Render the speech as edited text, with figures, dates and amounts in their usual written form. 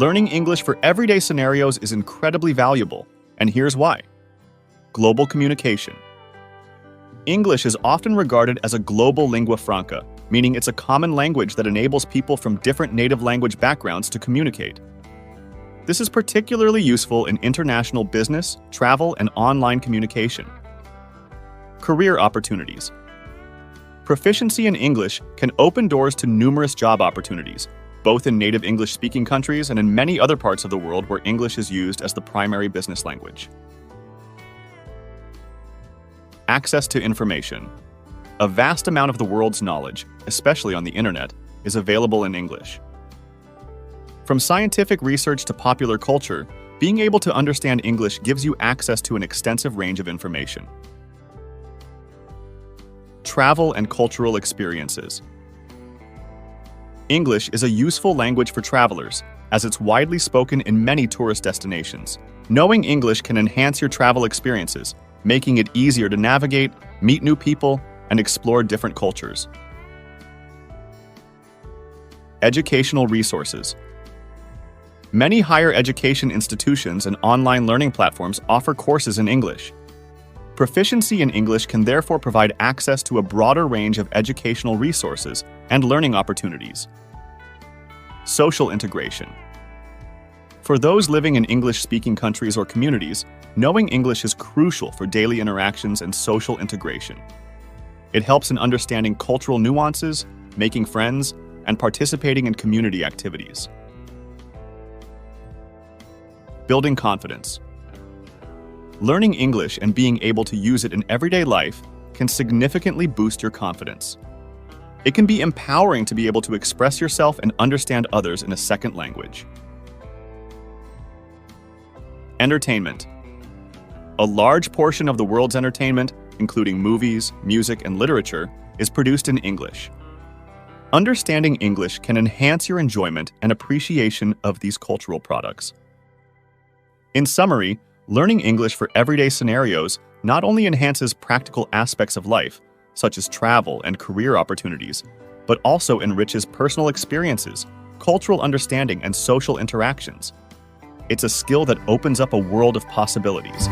Learning English for everyday scenarios is incredibly valuable, and here's why. Global communication. English is often regarded as a global lingua franca, meaning it's a common language that enables people from different native language backgrounds to communicate. This is particularly useful in international business, travel, and online communication. Career opportunities. Proficiency in English can open doors to numerous job opportunities, both in native English-speaking countries and in many other parts of the world where English is used as the primary business language. Access to information. A vast amount of the world's knowledge, especially on the internet, is available in English. From scientific research to popular culture, being able to understand English gives you access to an extensive range of information. Travel and cultural experiences. English is a useful language for travelers, as it's widely spoken in many tourist destinations. Knowing English can enhance your travel experiences, making it easier to navigate, meet new people, and explore different cultures. Educational resources. Many higher education institutions and online learning platforms offer courses in English. Proficiency in English can therefore provide access to a broader range of educational resources and learning opportunities. Social integration. For those living in English-speaking countries or communities, knowing English is crucial for daily interactions and social integration. It helps in understanding cultural nuances, making friends, and participating in community activities. Building confidence. Learning English and being able to use it in everyday life can significantly boost your confidence. It can be empowering to be able to express yourself and understand others in a second language. Entertainment. A large portion of the world's entertainment, including movies, music, and literature, is produced in English. Understanding English can enhance your enjoyment and appreciation of these cultural products. In summary, learning English for everyday scenarios not only enhances practical aspects of life, such as travel and career opportunities, but also enriches personal experiences, cultural understanding, and social interactions. It's a skill that opens up a world of possibilities.